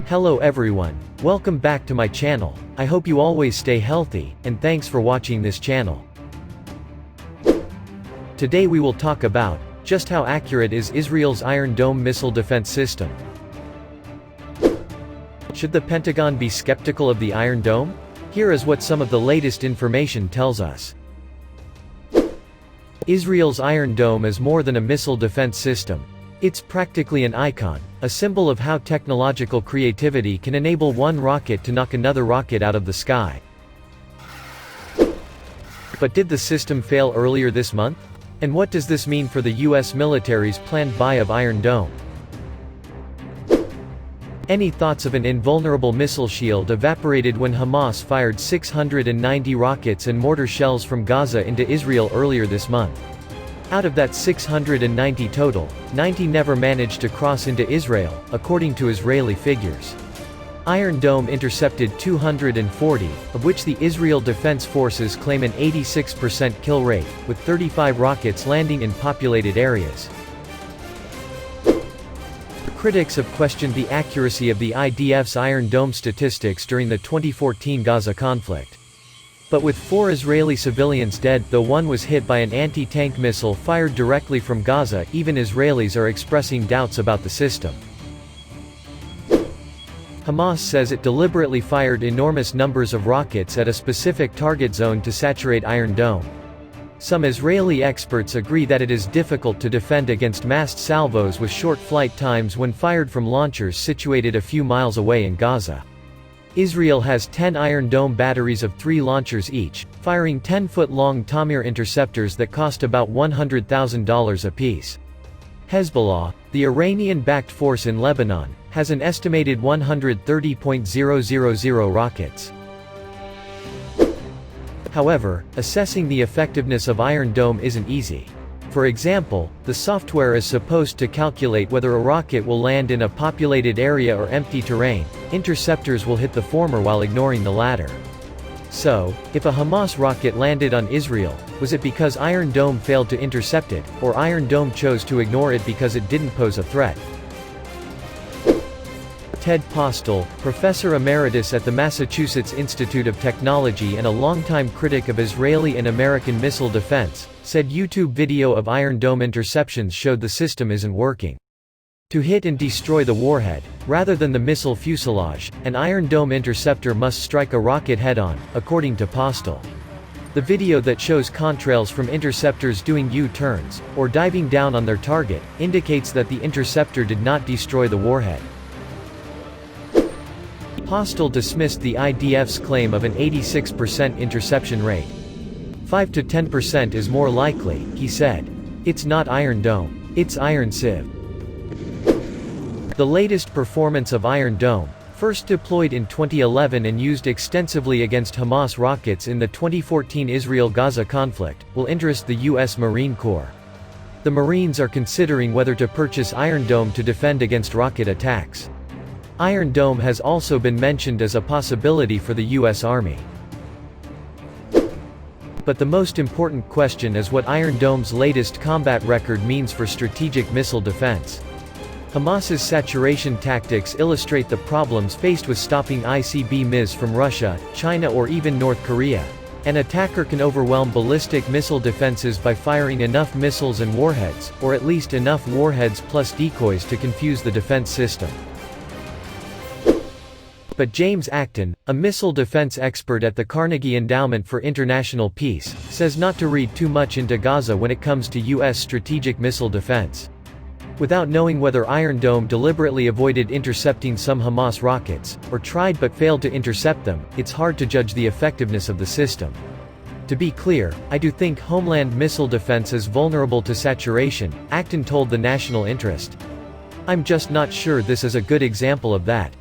Hello everyone, welcome back to my channel. I hope you always stay healthy, and thanks for watching this channel. Today we will talk about just how accurate is Israel's Iron Dome missile defense system. Should the Pentagon be skeptical of the Iron Dome? Here is what some of the latest information tells us. Israel's Iron Dome is more than a missile defense system. It's practically an icon, a symbol of how technological creativity can enable one rocket to knock another rocket out of the sky. But did the system fail earlier this month? And what does this mean for the US military's planned buy of Iron Dome? Any thoughts of an invulnerable missile shield evaporated when Hamas fired 690 rockets and mortar shells from Gaza into Israel earlier this month. Out of that 690 total, 90 never managed to cross into Israel, according to Israeli figures. Iron Dome intercepted 240, of which the Israel Defense Forces claim an 86% kill rate, with 35 rockets landing in populated areas. Critics have questioned the accuracy of the IDF's Iron Dome statistics during the 2014 Gaza conflict. But with 4 Israeli civilians dead, though one was hit by an anti-tank missile fired directly from Gaza, even Israelis are expressing doubts about the system. Hamas says it deliberately fired enormous numbers of rockets at a specific target zone to saturate Iron Dome. Some Israeli experts agree that it is difficult to defend against massed salvos with short flight times when fired from launchers situated a few miles away in Gaza. Israel has 10 Iron Dome batteries of 3 launchers each, firing 10-foot-long Tamir interceptors that cost about $100,000 apiece. Hezbollah, the Iranian-backed force in Lebanon, has an estimated 130.000 rockets. However, assessing the effectiveness of Iron Dome isn't easy. For example, the software is supposed to calculate whether a rocket will land in a populated area or empty terrain. Interceptors will hit the former while ignoring the latter. So, if a Hamas rocket landed on Israel, was it because Iron Dome failed to intercept it, or Iron Dome chose to ignore it because it didn't pose a threat? Ted Postel, professor emeritus at the Massachusetts Institute of Technology and a longtime critic of Israeli and American missile defense, said YouTube video of Iron Dome interceptions showed the system isn't working. To hit and destroy the warhead, rather than the missile fuselage, an Iron Dome interceptor must strike a rocket head-on, according to Postel. The video that shows contrails from interceptors doing U-turns, or diving down on their target, indicates that the interceptor did not destroy the warhead. Postel dismissed the IDF's claim of an 86% interception rate. 5 to 10% is more likely, he said. It's not Iron Dome. It's Iron Sieve. The latest performance of Iron Dome, first deployed in 2011 and used extensively against Hamas rockets in the 2014 Israel-Gaza conflict, will interest the U.S. Marine Corps. The Marines are considering whether to purchase Iron Dome to defend against rocket attacks. Iron Dome has also been mentioned as a possibility for the U.S. Army. But the most important question is what Iron Dome's latest combat record means for strategic missile defense. Hamas's saturation tactics illustrate the problems faced with stopping ICBMs from Russia, China or even North Korea. An attacker can overwhelm ballistic missile defenses by firing enough missiles and warheads, or at least enough warheads plus decoys to confuse the defense system. But James Acton, a missile defense expert at the Carnegie Endowment for International Peace, says not to read too much into Gaza when it comes to U.S. strategic missile defense. Without knowing whether Iron Dome deliberately avoided intercepting some Hamas rockets, or tried but failed to intercept them, it's hard to judge the effectiveness of the system. To be clear, I do think homeland missile defense is vulnerable to saturation, Acton told the National Interest. I'm just not sure this is a good example of that.